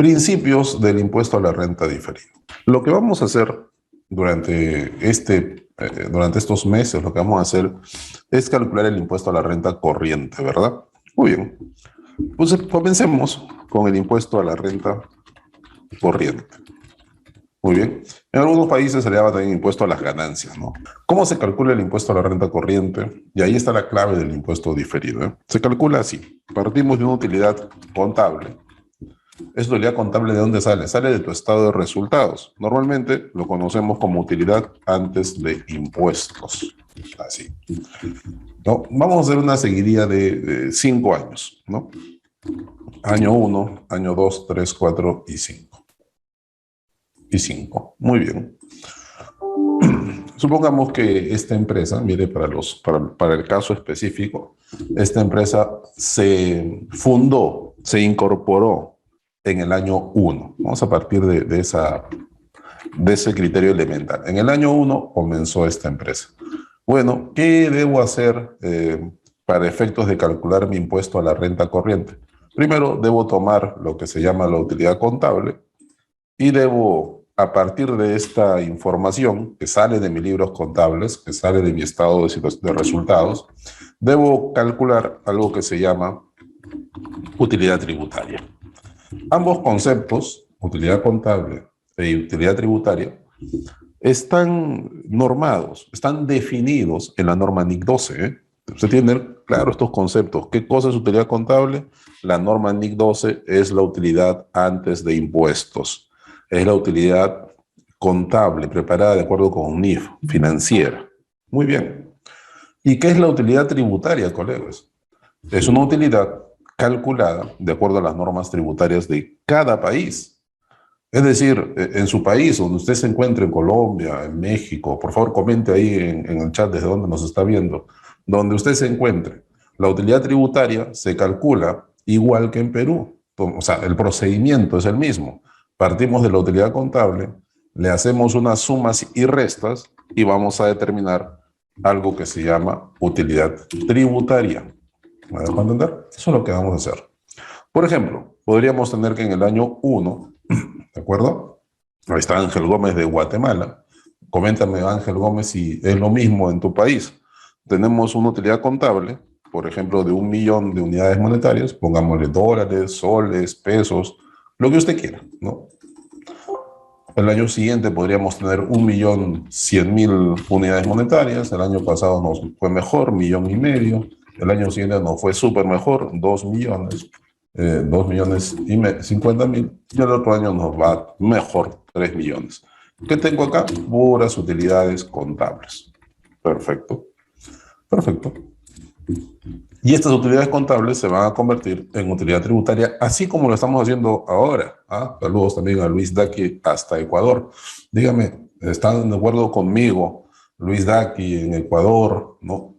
Principios del impuesto a la renta diferido. Lo que vamos a hacer durante estos meses, lo que vamos a hacer es calcular el impuesto a la renta corriente, ¿verdad? Muy bien. Pues comencemos con el impuesto a la renta corriente. Muy bien. En algunos países se le llama también impuesto a las ganancias, ¿no? ¿Cómo se calcula el impuesto a la renta corriente? Y ahí está la clave del impuesto diferido, ¿eh? Se calcula así. Partimos de una utilidad contable. ¿Esa utilidad contable de dónde sale? Sale de tu estado de resultados. Normalmente lo conocemos como utilidad antes de impuestos. Así. ¿No? Vamos a hacer una seguidilla de 5 años, ¿no? Año 1, año 2, 3, 4 y 5. Y 5. Muy bien. Supongamos que esta empresa, mire, para el caso específico, esta empresa se fundó, se incorporó en el año 1. Vamos a partir de ese criterio elemental. En el año 1 comenzó esta empresa. Bueno, ¿qué debo hacer para efectos de calcular mi impuesto a la renta corriente? Primero, debo tomar lo que se llama la utilidad contable y debo, a partir de esta información que sale de mis libros contables, que sale de mi estado de resultados, debo calcular algo que se llama utilidad tributaria. Ambos conceptos, utilidad contable e utilidad tributaria, están normados, están definidos en la norma NIC 12, ¿eh? Usted tiene claro estos conceptos. ¿Qué cosa es utilidad contable? La norma NIC 12 es la utilidad antes de impuestos. Es la utilidad contable preparada de acuerdo con NIF, financiera. Muy bien. ¿Y qué es la utilidad tributaria, colegas? Es una utilidad calculada de acuerdo a las normas tributarias de cada país. Es decir, en su país, donde usted se encuentre, en Colombia, en México, por favor comente ahí en el chat desde donde nos está viendo, donde usted se encuentre, la utilidad tributaria se calcula igual que en Perú. O sea, el procedimiento es el mismo. Partimos de la utilidad contable, le hacemos unas sumas y restas y vamos a determinar algo que se llama utilidad tributaria. ¿Me dejo entender? Eso es lo que vamos a hacer. Por ejemplo, podríamos tener que en el año 1, ¿de acuerdo? Ahí está Ángel Gómez de Guatemala. Coméntame, Ángel Gómez, si es lo mismo en tu país. Tenemos una utilidad contable, por ejemplo, de 1 millón de unidades monetarias, pongámosle dólares, soles, pesos, lo que usted quiera, ¿no? El año siguiente podríamos tener 1.100.000 unidades monetarias. El año pasado nos fue mejor, 1,5 millones. El año siguiente nos fue súper mejor, 2 millones. 2,050,000, y el otro año nos va mejor, 3 millones. ¿Qué tengo acá? Puras utilidades contables. Perfecto. Perfecto. Y estas utilidades contables se van a convertir en utilidad tributaria, así como lo estamos haciendo ahora. ¿Ah? Saludos también a Luis Daki hasta Ecuador. Dígame, ¿están de acuerdo conmigo, Luis Daki en Ecuador, ¿no?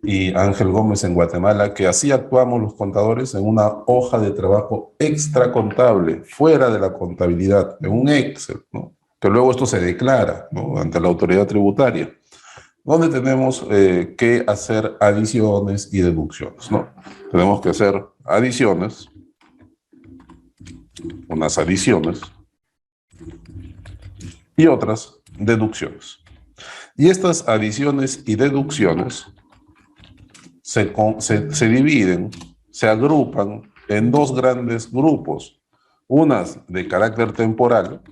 y Ángel Gómez en Guatemala, que así actuamos los contadores en una hoja de trabajo extra contable, fuera de la contabilidad, en un Excel, ¿no? Que luego esto se declara, ¿no?, ante la autoridad tributaria, donde tenemos que hacer adiciones y deducciones, ¿no? Tenemos que hacer adiciones, unas adiciones, y otras deducciones. Y estas adiciones y deducciones se dividen, se agrupan en dos grandes grupos, unas de carácter temporal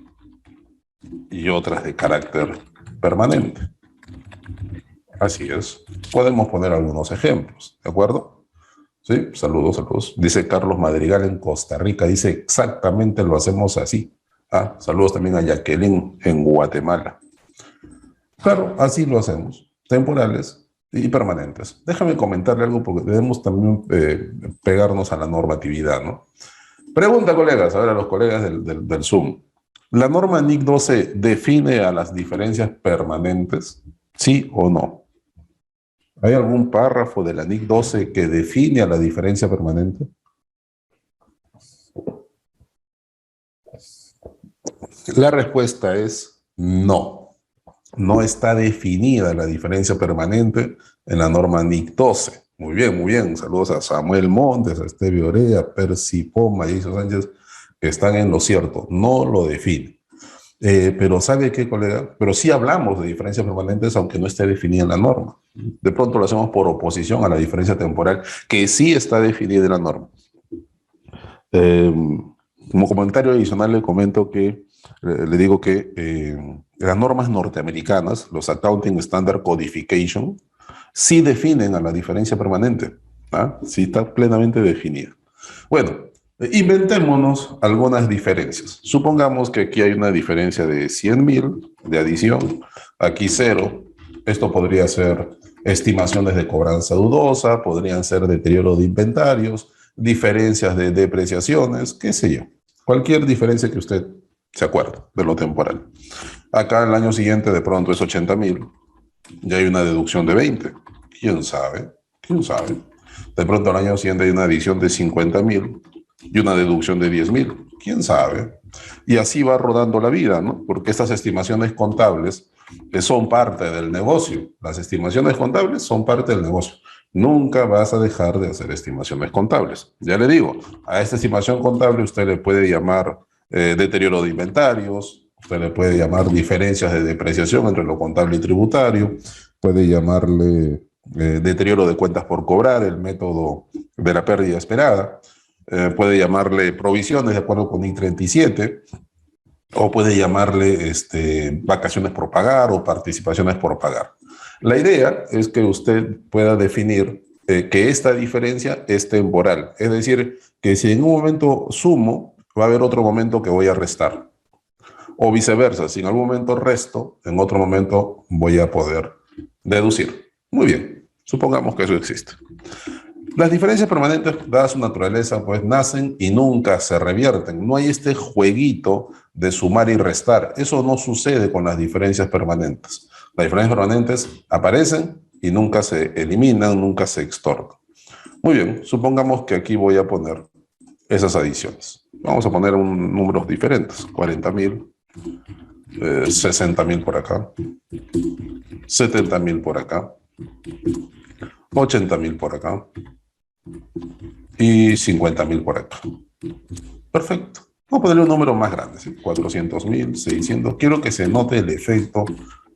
y otras de carácter permanente. Así es. Podemos poner algunos ejemplos, ¿de acuerdo? Sí, saludos, saludos. Dice Carlos Madrigal en Costa Rica, dice exactamente lo hacemos así. Ah, saludos también a Jacqueline en Guatemala. Claro, así lo hacemos, temporales y permanentes. Déjame comentarle algo porque debemos también pegarnos a la normatividad, ¿no? Pregunta, colegas, a ver, a los colegas del Zoom. ¿La norma NIC 12 define a las diferencias permanentes? ¿Sí o no? ¿Hay algún párrafo de la NIC 12 que define a la diferencia permanente? La respuesta es no. No está definida la diferencia permanente en la norma NIC 12. Muy bien, muy bien. Saludos a Samuel Montes, a Estevio Orea, Percy Poma, Jason Sánchez. están en lo cierto, no lo define. Pero ¿sabe qué, colega? Pero sí hablamos de diferencias permanentes, aunque no esté definida en la norma. De pronto lo hacemos por oposición a la diferencia temporal, que sí está definida en la norma. Eh, Como comentario adicional le comento que, le digo que las normas norteamericanas, los Accounting Standard Codification, sí definen a la diferencia permanente. ¿Ah? Sí está plenamente definida. Bueno, inventémonos algunas diferencias. Supongamos que aquí hay una diferencia de 100.000 de adición, aquí cero. Esto podría ser estimaciones de cobranza dudosa, podrían ser deterioro de inventarios, diferencias de depreciaciones, qué sé yo. Cualquier diferencia que usted se acuerde de lo temporal. Acá el año siguiente de pronto es 80.000, ya hay una deducción de 20. ¿Quién sabe? ¿Quién sabe? De pronto al año siguiente hay una adición de 50.000 y una deducción de 10.000. ¿Quién sabe? Y así va rodando la vida, ¿no? Porque estas estimaciones contables son parte del negocio. Las estimaciones contables son parte del negocio. Nunca vas a dejar de hacer estimaciones contables. Ya le digo, a esta estimación contable usted le puede llamar deterioro de inventarios, usted le puede llamar diferencias de depreciación entre lo contable y tributario, puede llamarle deterioro de cuentas por cobrar, el método de la pérdida esperada, puede llamarle provisiones de acuerdo con I-37, o puede llamarle vacaciones por pagar o participaciones por pagar. La idea es que usted pueda definir que esta diferencia es temporal, es decir, que si en un momento sumo, va a haber otro momento que voy a restar. O viceversa, si en algún momento resto, en otro momento voy a poder deducir. Muy bien, supongamos que eso existe. Las diferencias permanentes, dada su naturaleza, pues nacen y nunca se revierten. No hay este jueguito de sumar y restar. Eso no sucede con las diferencias permanentes. Las diferencias permanentes aparecen y nunca se eliminan, nunca se extorcan. Muy bien, supongamos que aquí voy a poner esas adiciones. Vamos a poner números diferentes. 40.000, 60.000 por acá, 70.000 por acá, 80.000 por acá y 50.000 por acá. Perfecto. Vamos a ponerle un número más grande, ¿sí? 400.000, 600. Quiero que se note el efecto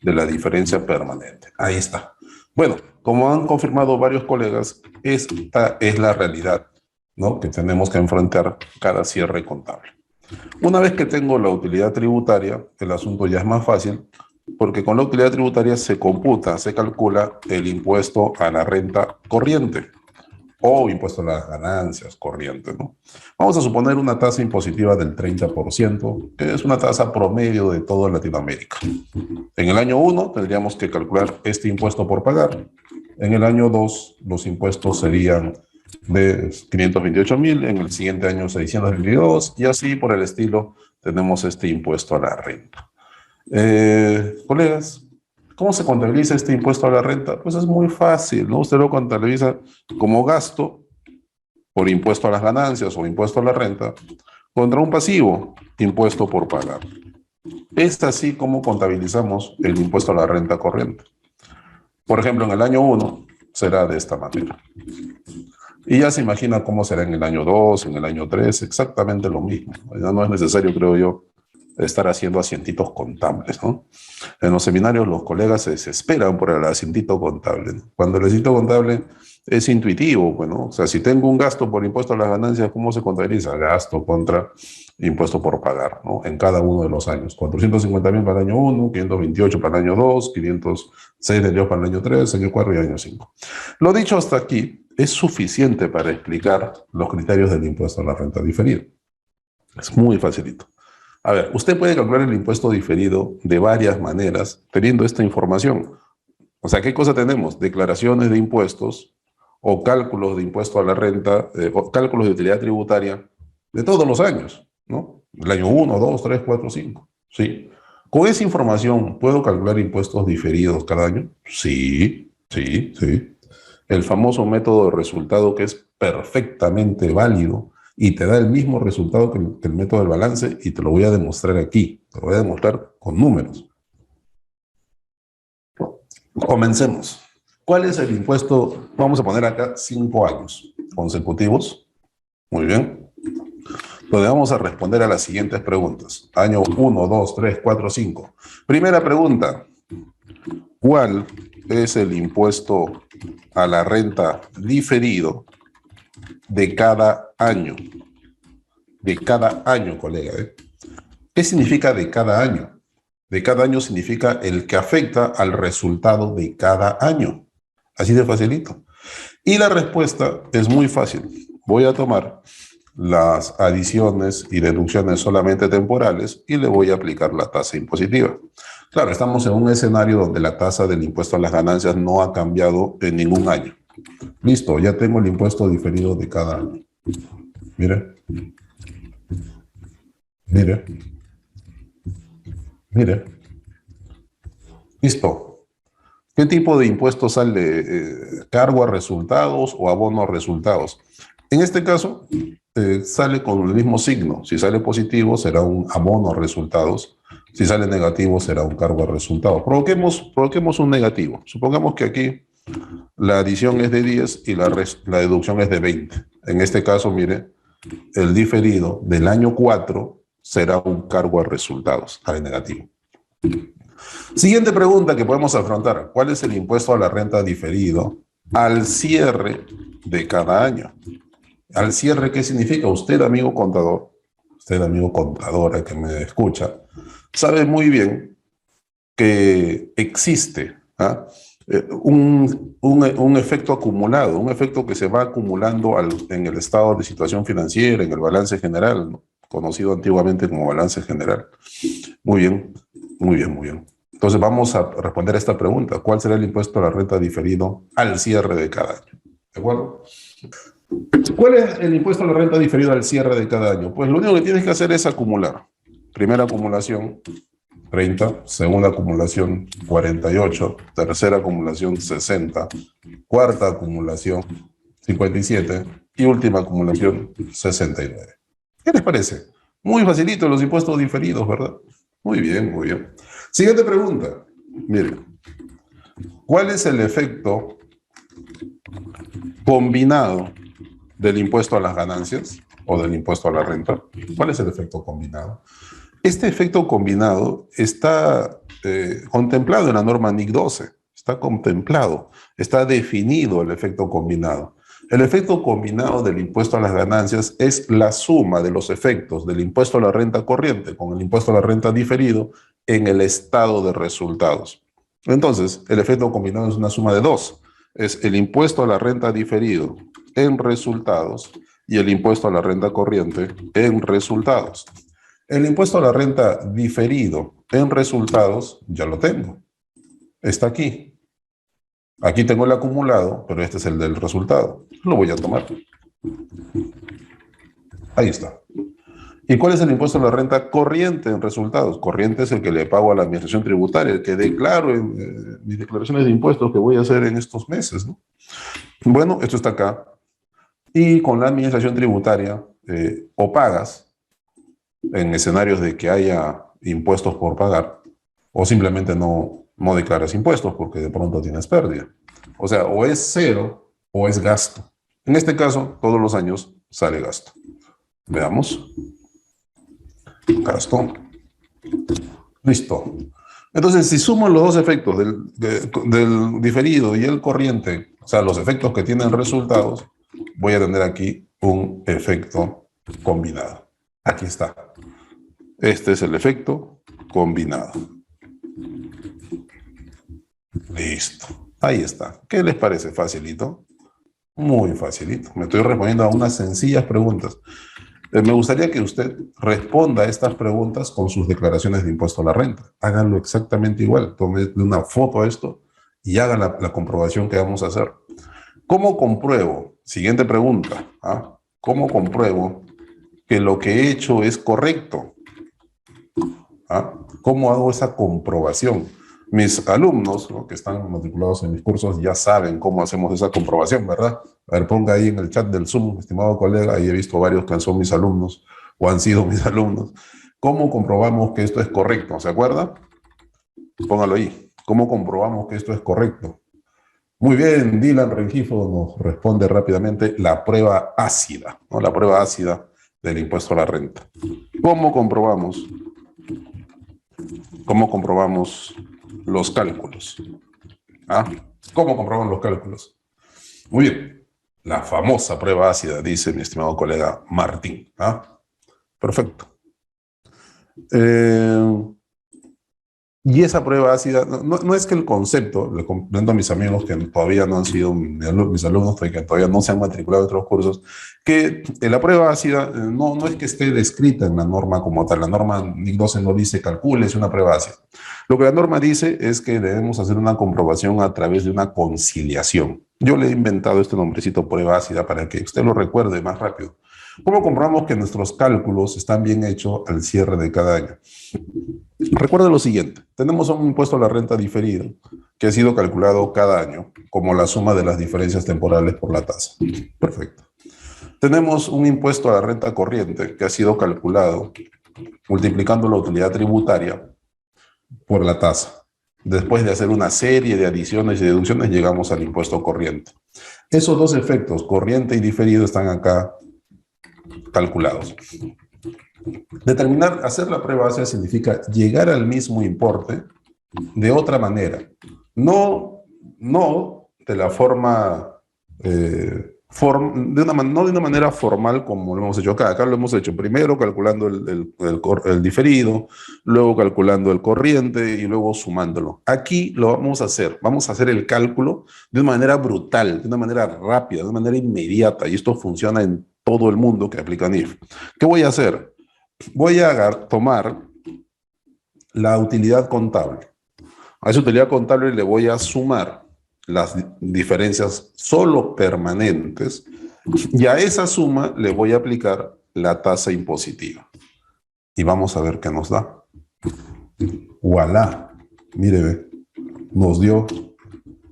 de la diferencia permanente. Ahí está. Bueno, como han confirmado varios colegas, esta es la realidad, ¿no?, que tenemos que enfrentar cada cierre contable. Una vez que tengo la utilidad tributaria, el asunto ya es más fácil, porque con la utilidad tributaria se computa, se calcula el impuesto a la renta corriente o impuesto a las ganancias corrientes, ¿no? Vamos a suponer una tasa impositiva del 30%, que es una tasa promedio de toda Latinoamérica. En el año 1 tendríamos que calcular este impuesto por pagar. En el año 2 los impuestos serían de 528.000, en el siguiente año 622, y así por el estilo tenemos este impuesto a la renta. Colegas, ¿cómo se contabiliza este impuesto a la renta? Pues es muy fácil, ¿no? Usted lo contabiliza como gasto por impuesto a las ganancias o impuesto a la renta contra un pasivo, impuesto por pagar. Es así como contabilizamos el impuesto a la renta corriente. Por ejemplo, en el año 1 será de esta manera. Y ya se imagina cómo será en el año 2, en el año 3, exactamente lo mismo. Ya no es necesario, creo yo, estar haciendo asientitos contables, ¿no? En los seminarios los colegas se desesperan por el asientito contable, ¿no? Cuando el asiento contable es intuitivo, bueno, o sea, si tengo un gasto por impuesto a las ganancias, ¿cómo se contabiliza? Gasto contra impuesto por pagar, ¿no? En cada uno de los años. 450.000 para el año 1, 528 para el año 2, 506 de Dios para el año 3, año 4 y año 5. Lo dicho hasta aquí es suficiente para explicar los criterios del impuesto a la renta diferida. Es muy facilito. A ver, usted puede calcular el impuesto diferido de varias maneras teniendo esta información. O sea, ¿qué cosa tenemos? Declaraciones de impuestos o cálculos de impuesto a la renta, o cálculos de utilidad tributaria de todos los años, ¿no? El año 1, 2, 3, 4, 5. ¿Sí? Con esa información, ¿puedo calcular impuestos diferidos cada año? Sí, sí, sí. El famoso método de resultado, que es perfectamente válido y te da el mismo resultado que el método del balance, y te lo voy a demostrar aquí. Te lo voy a demostrar con números. Comencemos. ¿Cuál es el impuesto? Vamos a poner acá 5 años consecutivos. Muy bien. donde vamos a responder a las siguientes preguntas. Año 1, 2, 3, 4, 5. Primera pregunta. ¿Cuál es el impuesto a la renta diferido de cada año? De cada año, colega. ¿Qué significa de cada año? De cada año significa el que afecta al resultado de cada año. Así de facilito. Y la respuesta es muy fácil. Voy a tomar las adiciones y deducciones solamente temporales y le voy a aplicar la tasa impositiva. Claro, estamos en un escenario donde la tasa del impuesto a las ganancias no ha cambiado en ningún año. Listo, ya tengo el impuesto diferido de cada año. Mire. Mire. Mire. Listo. ¿Qué tipo de impuesto sale? ¿Cargo a resultados o abono a resultados? En este caso, sale con el mismo signo. Si sale positivo, será un abono a resultados. Si sale negativo, será un cargo a resultados. Provoquemos un negativo. Supongamos que aquí la adición es de 10 y la deducción es de 20. En este caso, mire, el diferido del año 4 será un cargo a resultados, sale negativo. Siguiente pregunta que podemos afrontar. ¿Cuál es el impuesto a la renta diferido al cierre de cada año? ¿Al cierre qué significa? Usted, amigo contador, usted, amigo contadora que me escucha, sabe muy bien que existe un efecto acumulado, un efecto que se va acumulando en el estado de situación financiera, en el balance general, ¿no? Conocido antiguamente como balance general. Muy bien, muy bien, muy bien. Entonces vamos a responder a esta pregunta. ¿Cuál será el impuesto a la renta diferido al cierre de cada año? ¿De acuerdo? ¿Cuál es el impuesto a la renta diferido al cierre de cada año? Pues lo único que tienes que hacer es acumular. Primera acumulación, 30. Segunda acumulación, 48. Tercera acumulación, 60. Cuarta acumulación, 57. Y última acumulación, 69. ¿Qué les parece? Muy facilito los impuestos diferidos, ¿verdad? Muy bien, muy bien. Siguiente pregunta. Miren, ¿cuál es el efecto combinado del impuesto a las ganancias o del impuesto a la renta? ¿Cuál es el efecto combinado? Este efecto combinado está contemplado en la norma NIC 12. Está contemplado, está definido el efecto combinado. El efecto combinado del impuesto a las ganancias es la suma de los efectos del impuesto a la renta corriente con el impuesto a la renta diferido en el estado de resultados. Entonces, el efecto combinado es una suma de dos. Es el impuesto a la renta diferido en resultados y el impuesto a la renta corriente en resultados. El impuesto a la renta diferido en resultados ya lo tengo. Está aquí. Aquí tengo el acumulado, pero este es el del resultado. Lo voy a tomar. Ahí está. ¿Y cuál es el impuesto a la renta corriente en resultados? Corriente es el que le pago a la administración tributaria, el que declaro en mis declaraciones de impuestos que voy a hacer en estos meses, ¿no? Bueno, esto está acá. Y con la administración tributaria, o pagas en escenarios de que haya impuestos por pagar, o simplemente no declaras impuestos porque de pronto tienes pérdida. O sea, o es cero o es gasto. En este caso, todos los años sale gasto. Veamos. Gasto. Listo. Entonces, si sumo los dos efectos del diferido y el corriente, o sea, los efectos que tienen resultados, voy a tener aquí un efecto combinado. Aquí está. Este es el efecto combinado. Listo. Ahí está. ¿Qué les parece? ¿Facilito? Muy facilito. Me estoy respondiendo a unas sencillas preguntas. Me gustaría que usted responda a estas preguntas con sus declaraciones de impuesto a la renta. Háganlo exactamente igual. Tomen una foto a esto y hagan la comprobación que vamos a hacer. ¿Cómo compruebo? Siguiente pregunta. ¿Cómo compruebo que lo que he hecho es correcto? ¿Cómo hago esa comprobación? Mis alumnos, ¿no?, que están matriculados en mis cursos ya saben cómo hacemos esa comprobación, ¿verdad? A ver, ponga ahí en el chat del Zoom, estimado colega, ahí he visto varios que son mis alumnos o han sido mis alumnos. ¿Cómo comprobamos que esto es correcto? ¿Se acuerda? Póngalo ahí. ¿Cómo comprobamos que esto es correcto? Muy bien, Dylan Rengifo nos responde rápidamente la prueba ácida, ¿no? La prueba ácida del impuesto a la renta. ¿Cómo comprobamos? ¿Cómo comprobamos los cálculos? ¿Ah? ¿Cómo comprobamos los cálculos? Muy bien. La famosa prueba ácida, dice mi estimado colega Martín. ¿Ah? Perfecto. Y esa prueba ácida, no es que el concepto, le comento a mis amigos que todavía no han sido mis alumnos, que todavía no se han matriculado en otros cursos, que la prueba ácida no es que esté descrita en la norma como tal. La norma NIC 12 no dice calcules una prueba ácida. Lo que la norma dice es que debemos hacer una comprobación a través de una conciliación. Yo le he inventado este nombrecito prueba ácida para que usted lo recuerde más rápido. ¿Cómo comprobamos que nuestros cálculos están bien hechos al cierre de cada año? Recuerda lo siguiente, tenemos un impuesto a la renta diferido que ha sido calculado cada año como la suma de las diferencias temporales por la tasa. Perfecto. Tenemos un impuesto a la renta corriente que ha sido calculado multiplicando la utilidad tributaria por la tasa. Después de hacer una serie de adiciones y deducciones llegamos al impuesto corriente. Esos dos efectos, corriente y diferido, están acá calculados. Hacer la prueba ácida significa llegar al mismo importe de otra manera. No de la forma, no de una manera formal como lo hemos hecho acá. Acá lo hemos hecho primero calculando el diferido, luego calculando el corriente y luego sumándolo. Aquí lo vamos a hacer el cálculo de una manera brutal, de una manera rápida, de una manera inmediata, y esto funciona en todo el mundo que aplica NIF. ¿Qué voy a hacer? Voy a tomar la utilidad contable. A esa utilidad contable le voy a sumar las diferencias solo permanentes y a esa suma le voy a aplicar la tasa impositiva. Y vamos a ver qué nos da. ¡Voilá! Mire, nos dio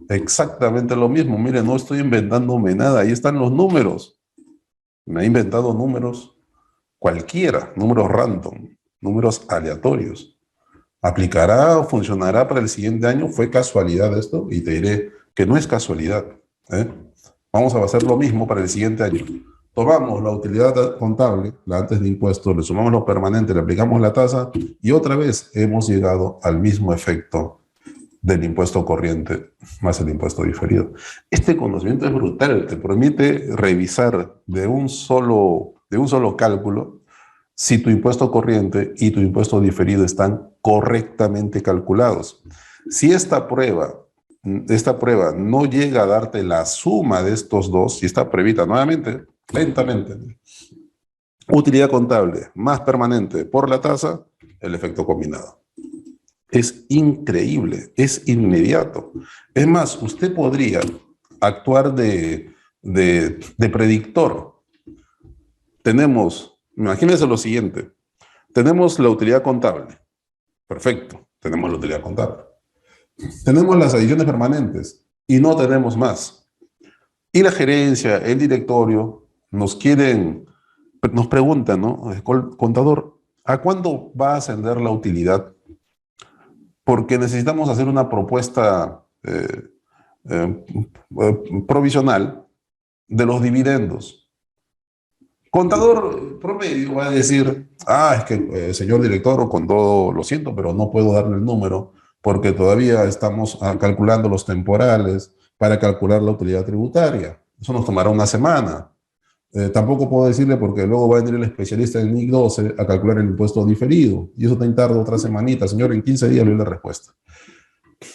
exactamente lo mismo. Mire, no estoy inventándome nada. Ahí están los números. Me he inventado números cualquiera, números random, números aleatorios. ¿Aplicará o funcionará para el siguiente año? ¿Fue casualidad esto? Y te diré que no es casualidad. Vamos a hacer lo mismo para el siguiente año. Tomamos la utilidad contable, la antes de impuestos, le sumamos lo permanente, le aplicamos la tasa y otra vez hemos llegado al mismo efecto del impuesto corriente más el impuesto diferido. Este conocimiento es brutal, te permite revisar de un solo cálculo si tu impuesto corriente y tu impuesto diferido están correctamente calculados. Si esta prueba no llega a darte la suma de estos dos, si está prevista nuevamente, lentamente, utilidad contable más permanente por la tasa, el efecto combinado. Es increíble, es inmediato. Es más, usted podría actuar de predictor. Imagínense lo siguiente, tenemos la utilidad contable. Perfecto, tenemos la utilidad contable. Tenemos las adiciones permanentes y no tenemos más. Y la gerencia, el directorio, nos preguntan, ¿no? Contador, ¿a cuándo va a ascender la utilidad? Porque necesitamos hacer una propuesta provisional de los dividendos. Contador promedio va a decir, es que señor director, con todo lo siento, pero no puedo darle el número porque todavía estamos calculando los temporales para calcular la utilidad tributaria. Eso nos tomará una semana. Tampoco puedo decirle porque luego va a venir el especialista del NIC 12 a calcular el impuesto diferido y eso también tarda otra semanita. Señor, en 15 días le doy la respuesta.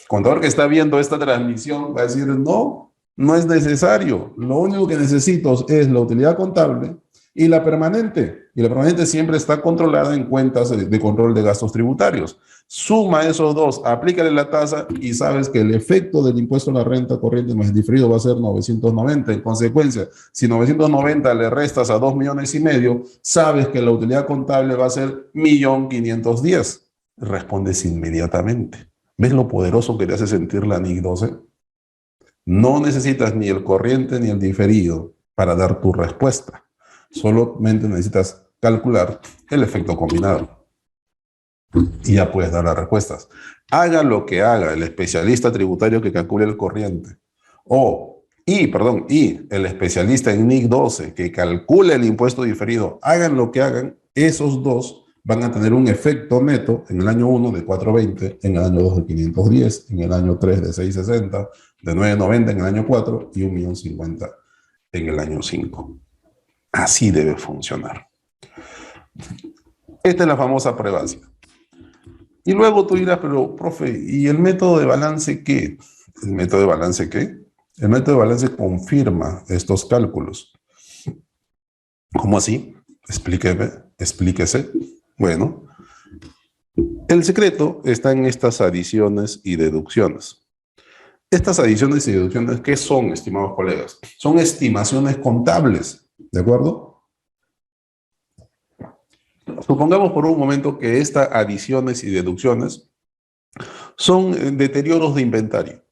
Contador que está viendo esta transmisión va a decir, no es necesario. Lo único que necesito es la utilidad contable y la permanente. Y la permanente siempre está controlada en cuentas de control de gastos tributarios. Suma esos dos, aplícale la tasa y sabes que el efecto del impuesto a la renta corriente más diferido va a ser 990. En consecuencia, si 990 le restas a 2,5 millones, sabes que la utilidad contable va a ser 1.510.000. Respondes inmediatamente. ¿Ves lo poderoso que te hace sentir la NIC 12? No necesitas ni el corriente ni el diferido para dar tu respuesta. Solamente necesitas calcular el efecto combinado. Y ya puedes dar las respuestas. Haga lo que haga el especialista tributario que calcule el corriente o y el especialista en NIC 12 que calcula el impuesto diferido, hagan lo que hagan, esos dos van a tener un efecto neto en el año 1 de 420, en el año 2 de 510, en el año 3 de 660, de 990 en el año 4 y 1.050.000 en el año 5. Así debe funcionar. Esta es la famosa prueba ácida. Y luego tú dirás, pero, profe, ¿y el método de balance qué? ¿El método de balance qué? El método de balance confirma estos cálculos. ¿Cómo así? Explíquese. Bueno, el secreto está en estas adiciones y deducciones. Estas adiciones y deducciones, ¿qué son, estimados colegas? Son estimaciones contables, ¿de acuerdo? Supongamos por un momento que estas adiciones y deducciones son deterioros de inventario.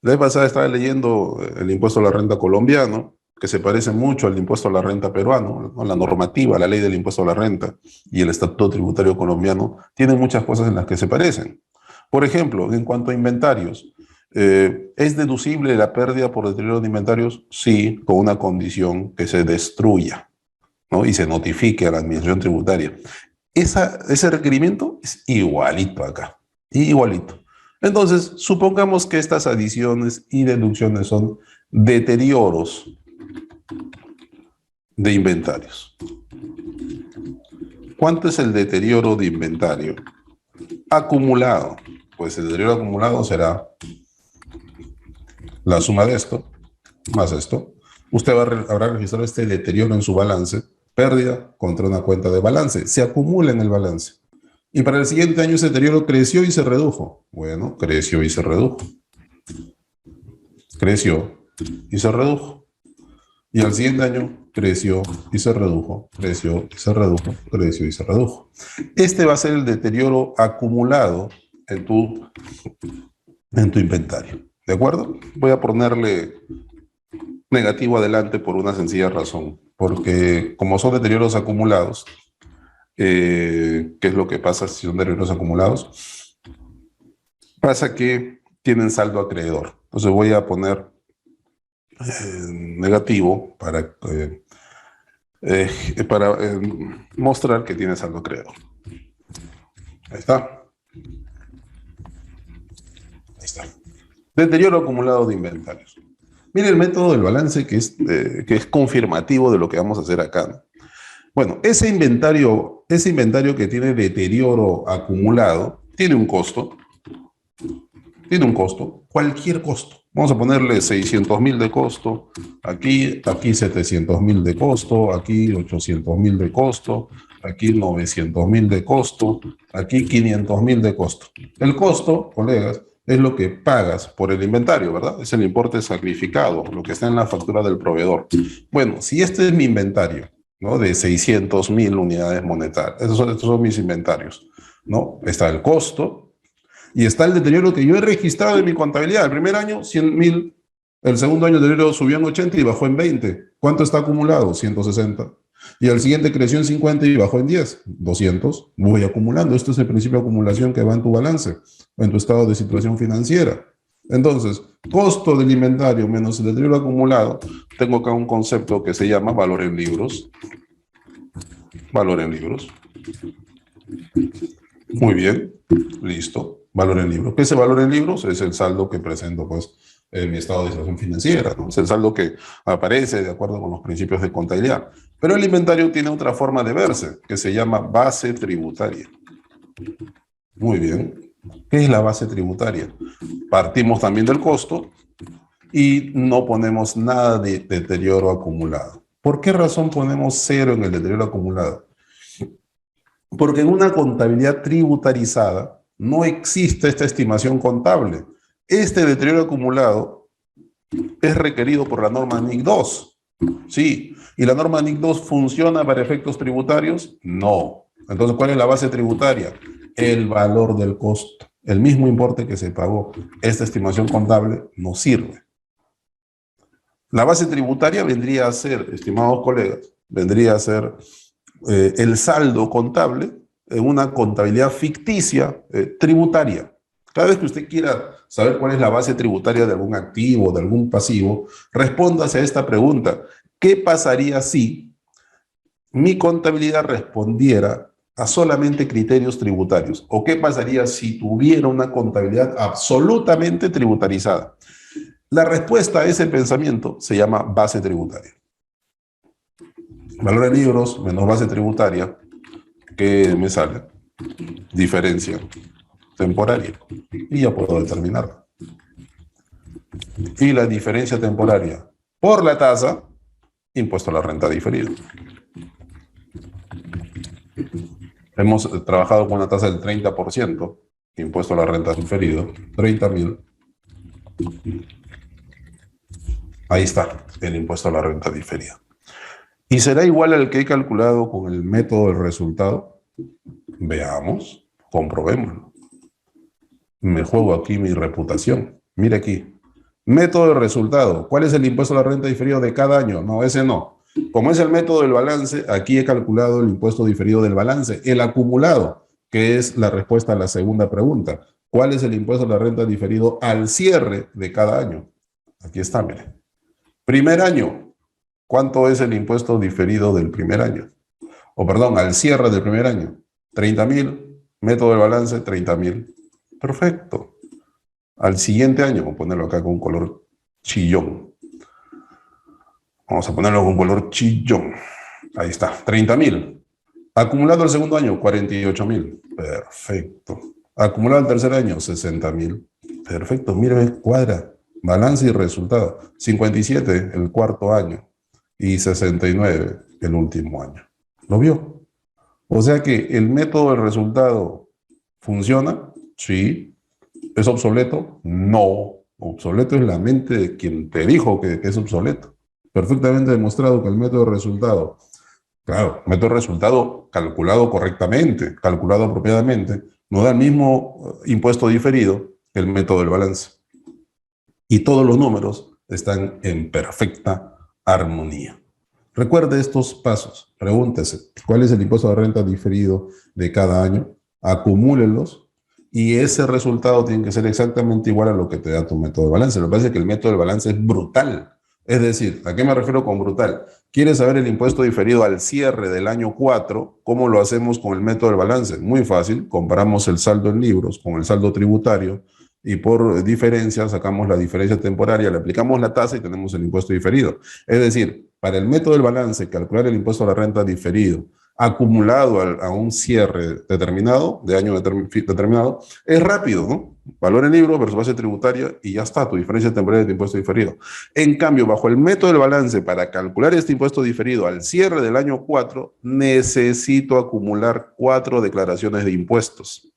La vez pasada estaba leyendo el impuesto a la renta colombiano, que se parece mucho al impuesto a la renta peruano, ¿no? La normativa, la ley del impuesto a la renta y el estatuto tributario colombiano tienen muchas cosas en las que se parecen. Por ejemplo, en cuanto a inventarios, ¿es deducible la pérdida por deterioro de inventarios? Sí, con una condición que se destruya, ¿no? Y se notifique a la administración tributaria. Ese requerimiento es igualito acá, igualito. Entonces, supongamos que estas adiciones y deducciones son deterioros de inventarios. ¿Cuánto es el deterioro de inventario? Acumulado. Pues el deterioro acumulado será la suma de esto más esto. Usted habrá registrado este deterioro en su balance, pérdida contra una cuenta de balance. Se acumula en el balance. Y para el siguiente año ese deterioro creció y se redujo. Bueno, creció y se redujo. Creció y se redujo. Y al siguiente año creció y se redujo, creció y se redujo, creció y se redujo. Este va a ser el deterioro acumulado en tu inventario. ¿De acuerdo? Voy a ponerle negativo adelante por una sencilla razón. Porque como son deterioros acumulados, ¿qué es lo que pasa si son deterioros acumulados? Pasa que tienen saldo acreedor. Entonces voy a poner negativo para mostrar que tiene saldo acreedor. Ahí está. Ahí está. Deterioro acumulado de inventarios. Mire el método del balance que es confirmativo de lo que vamos a hacer acá, ¿no? Bueno, ese inventario que tiene deterioro acumulado tiene un costo. Tiene un costo, cualquier costo. Vamos a ponerle 600.000 de costo, aquí 700.000 de costo, aquí 800.000 de costo, aquí 900.000 de costo, aquí 500.000 de costo. El costo, colegas, es lo que pagas por el inventario, ¿verdad? Es el importe sacrificado, lo que está en la factura del proveedor. Bueno, si este es mi inventario, ¿no? De 600.000 unidades monetarias, estos son mis inventarios, ¿no? Está el costo. Y está el deterioro que yo he registrado en mi contabilidad. El primer año, 100.000. El segundo año el deterioro subió en 80 y bajó en 20. ¿Cuánto está acumulado? 160. Y el siguiente creció en 50 y bajó en 10. 200. Voy acumulando. Esto es el principio de acumulación que va en tu balance, en tu estado de situación financiera. Entonces, costo del inventario menos el deterioro acumulado. Tengo acá un concepto que se llama valor en libros. Valor en libros. Muy bien. Listo. Valor en libros. ¿Qué es el valor en libros? Es el saldo que presento, pues, en mi estado de situación financiera, ¿no? Es el saldo que aparece de acuerdo con los principios de contabilidad. Pero el inventario tiene otra forma de verse, que se llama base tributaria. Muy bien. ¿Qué es la base tributaria? Partimos también del costo y no ponemos nada de deterioro acumulado. ¿Por qué razón ponemos 0 en el deterioro acumulado? Porque en una contabilidad tributarizada no existe esta estimación contable. Este deterioro acumulado es requerido por la norma NIC 2. Sí. ¿Y la norma NIC 2 funciona para efectos tributarios? No. Entonces, ¿cuál es la base tributaria? El valor del costo. El mismo importe que se pagó. Esta estimación contable no sirve. La base tributaria vendría a ser, estimados colegas, vendría a ser el saldo contable en una contabilidad ficticia tributaria. Cada vez que usted quiera saber cuál es la base tributaria de algún activo, de algún pasivo, respóndase a esta pregunta. ¿Qué pasaría si mi contabilidad respondiera a solamente criterios tributarios? ¿O qué pasaría si tuviera una contabilidad absolutamente tributarizada? La respuesta a ese pensamiento se llama base tributaria. Valor de libros menos base tributaria, ¿qué me sale? Diferencia temporaria. Y ya puedo determinarla. Y la diferencia temporaria por la tasa, impuesto a la renta diferida. Hemos trabajado con una tasa del 30%, impuesto a la renta diferido, 30.000. Ahí está, el impuesto a la renta diferida. ¿Y será igual al que he calculado con el método del resultado? Veamos, comprobémoslo. Me juego aquí mi reputación. Mire aquí. Método de resultado. ¿Cuál es el impuesto a la renta diferido de cada año? No, ese no. Como es el método del balance, aquí he calculado el impuesto diferido del balance, el acumulado, que es la respuesta a la segunda pregunta. ¿Cuál es el impuesto a la renta diferido al cierre de cada año? Aquí está, mire. Primer año. ¿Cuánto es el impuesto diferido del primer año? O perdón, al cierre del primer año. 30.000. Método del balance, 30.000. Perfecto. Al siguiente año, vamos a ponerlo acá con color chillón. Vamos a ponerlo con color chillón. Ahí está, 30.000. Acumulado el segundo año, 48.000. Perfecto. Acumulado el tercer año, 60.000. Perfecto, mire, cuadra. Balance y resultado. 57 el cuarto año y 69 el último año. ¿Lo vio? O sea que el método del resultado funciona. Sí. ¿Es obsoleto? No. Obsoleto es la mente de quien te dijo que es obsoleto. Perfectamente demostrado que el método de resultado, claro, método de resultado calculado correctamente, calculado apropiadamente, no da el mismo impuesto diferido que el método del balance. Y todos los números están en perfecta armonía. Recuerde estos pasos. Pregúntese, ¿cuál es el impuesto de renta diferido de cada año? Acumúlelos. Y ese resultado tiene que ser exactamente igual a lo que te da tu método de balance. Lo que pasa es que el método de balance es brutal. Es decir, ¿a qué me refiero con brutal? ¿Quieres saber el impuesto diferido al cierre del año 4? ¿Cómo lo hacemos con el método del balance? Muy fácil. Comparamos el saldo en libros con el saldo tributario y por diferencia sacamos la diferencia temporaria, le aplicamos la tasa y tenemos el impuesto diferido. Es decir, para el método del balance, calcular el impuesto a la renta diferido acumulado a un cierre determinado, de año determinado, es rápido, ¿no? Valor en libro versus base tributaria y ya está, tu diferencia temporal de impuesto diferido. En cambio, bajo el método del balance, para calcular este impuesto diferido al cierre del año 4, necesito acumular 4 declaraciones de impuestos.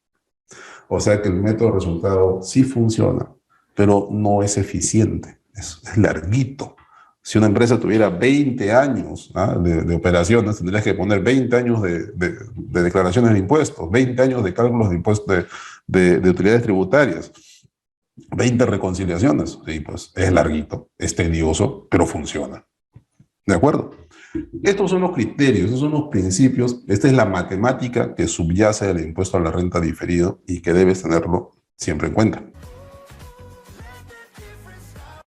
O sea que el método de resultado sí funciona, pero no es eficiente, es larguito. Si una empresa tuviera 20 años de operaciones, tendrías que poner 20 años de declaraciones de impuestos, 20 años de cálculos de impuestos de utilidades tributarias, 20 reconciliaciones. Sí, pues es larguito, es tedioso, pero funciona. ¿De acuerdo? Estos son los criterios, estos son los principios, esta es la matemática que subyace al impuesto a la renta diferido y que debes tenerlo siempre en cuenta.